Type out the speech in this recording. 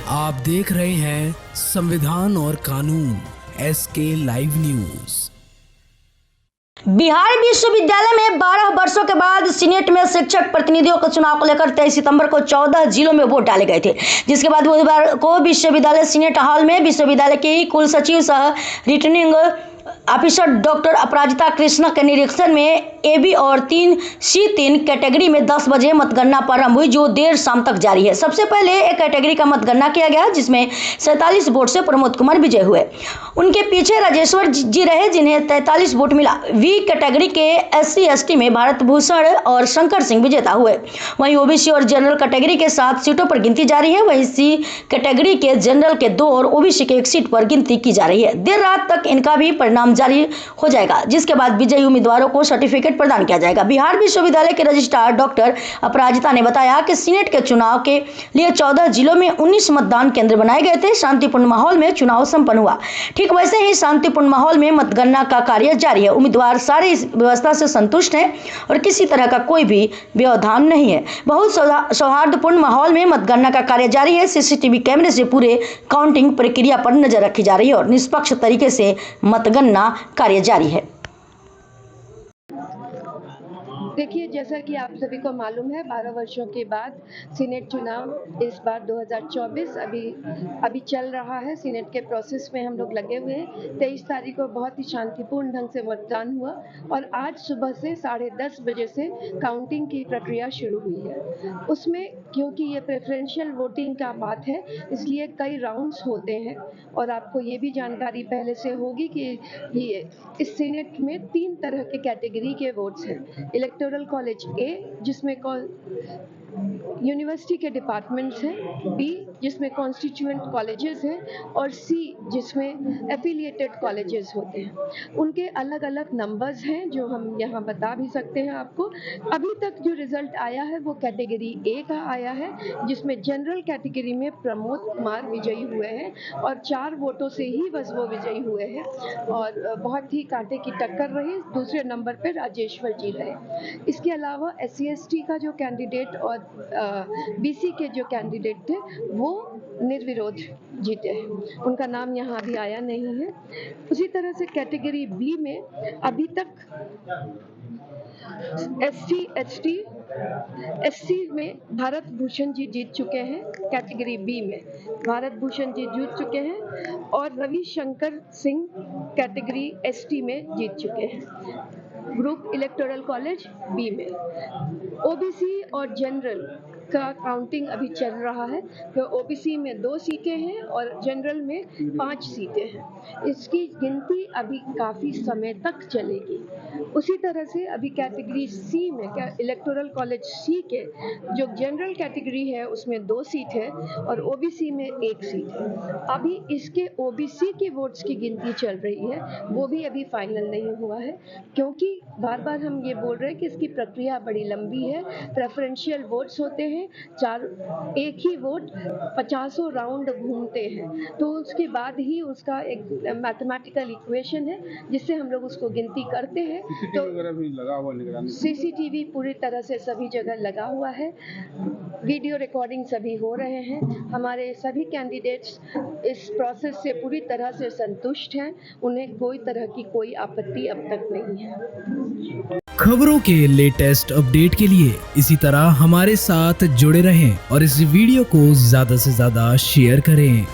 आप देख रहे हैं संविधान और कानून SK लाइव न्यूज। बिहार विश्वविद्यालय में 12 वर्षों के बाद सीनेट में शिक्षक प्रतिनिधियों के चुनाव को लेकर 23 सितंबर को 14 जिलों में वोट डाले गए थे, जिसके बाद बुधवार को विश्वविद्यालय सीनेट हॉल में विश्वविद्यालय के कुल सचिव सह रिटर्निंग ऑफिसर डॉक्टर अपराजिता कृष्णा के निरीक्षण में AB और 3C3 कैटेगरी में 10 बजे मतगणना प्रारंभ हुई, जो देर शाम तक जारी है। सबसे पहले एक कैटेगरी का मतगणना किया गया, जिसमें 47 वोट से प्रमोद कुमार विजय हुए। उनके पीछे राजेश्वर जी रहे, जिन्हें 43 वोट मिला। V कैटेगरी के SC/ST में भारत भूषण और शंकर सिंह विजेता हुए। वहीं OBC और जनरल कैटेगरी के 7 सीटों पर गिनती जारी है। वहीं C कैटेगरी के जनरल के 2 और OBC के 1 सीट पर गिनती की जा रही है। देर रात तक इनका भी परिणाम जारी हो जाएगा, जिसके बाद विजयी उम्मीदवारों को सर्टिफिकेट प्रदान किया जाएगा। बिहार विश्वविद्यालय के रजिस्ट्रार डॉक्टर अपराजिता ने बताया कि सीनेट के चुनाव के लिए 14 जिलों में 19 मतदान केंद्र बनाए गए थे। शांतिपूर्ण माहौल में चुनाव संपन्न हुआ। ठीक वैसे ही शांतिपूर्ण माहौल में मतगणना का कार्य जारी है। उम्मीदवार सारी इस व्यवस्था से संतुष्ट हैं और किसी तरह का कोई भी व्यवधान नहीं है। बहुत सौहार्दपूर्ण माहौल में मतगणना का कार्य जारी है। CCTV कैमरे से पूरे काउंटिंग प्रक्रिया पर नजर रखी जा रही है और निष्पक्ष तरीके से मतगणना कार्य जारी है। देखिए, जैसा कि आप सभी को मालूम है, 12 वर्षों के बाद सीनेट चुनाव इस बार 2024 अभी चल रहा है। सीनेट के प्रोसेस में हम लोग लगे हुए हैं। 23 तारीख को बहुत ही शांतिपूर्ण ढंग से मतदान हुआ और आज सुबह से 10:30 बजे से काउंटिंग की प्रक्रिया शुरू हुई है। उसमें क्योंकि ये प्रेफरेंशियल वोटिंग का बात है, इसलिए कई राउंड्स होते हैं और आपको ये भी जानकारी पहले से होगी कि इस सीनेट में 3 तरह के कैटेगरी के वोट्स हैं। इलेक्टोरल कॉलेज A, जिसमें यूनिवर्सिटी के डिपार्टमेंट्स हैं, B जिसमें कॉन्स्टिट्यूएंट कॉलेजेस हैं और C जिसमें एफिलिएटेड कॉलेजेस होते हैं। उनके अलग अलग नंबर्स हैं जो हम यहाँ बता भी सकते हैं आपको। अभी तक जो रिजल्ट आया है वो कैटेगरी A का आया है, जिसमें जनरल कैटेगरी में प्रमोद कुमार विजयी हुए हैं और 4 वोटों से ही बस वो विजयी हुए हैं और बहुत ही कांटे की टक्कर रही। दूसरे नंबर पर राजेश्वर जी रहे। इसके अलावा SC/ST का जो कैंडिडेट और BC के जो कैंडिडेट थे वो निर्विरोध जीते हैं। उनका नाम यहाँ भी आया नहीं है। उसी तरह से कैटेगरी B में अभी तक SC/ST SC में भारत भूषण जी जीत चुके हैं। कैटेगरी B में भारत भूषण जी जीत चुके हैं और रविशंकर सिंह कैटेगरी ST में जीत चुके हैं। ग्रुप इलेक्टोरल कॉलेज B में OBC और जनरल का काउंटिंग अभी चल रहा है। तो OBC में 2 सीटें हैं और जनरल में 5 सीटें हैं। इसकी गिनती अभी काफ़ी समय तक चलेगी। उसी तरह से अभी कैटेगरी C में इलेक्टोरल कॉलेज C के जो जनरल कैटेगरी है उसमें 2 सीट है और OBC में 1 सीट है। अभी इसके OBC के वोट्स की गिनती चल रही है, वो भी अभी फाइनल नहीं हुआ है, क्योंकि बार बार हम ये बोल रहे हैं कि इसकी प्रक्रिया बड़ी लंबी है। प्रेफरेंशियल वोट्स होते हैं, एक ही वोट 50 राउंड घूमते हैं, तो उसके बाद ही उसका एक मैथमेटिकल इक्वेशन है जिससे हम लोग उसको गिनती करते हैं। तो CCTV पूरी तरह से सभी जगह लगा हुआ है। वीडियो रिकॉर्डिंग सभी हो रहे हैं। हमारे सभी कैंडिडेट्स इस प्रोसेस से पूरी तरह से संतुष्ट हैं। उन्हें कोई तरह की कोई आपत्ति अब तक नहीं है। खबरों के लेटेस्ट अपडेट के लिए इसी तरह हमारे साथ जुड़े रहें और इस वीडियो को ज्यादा से ज्यादा शेयर करें।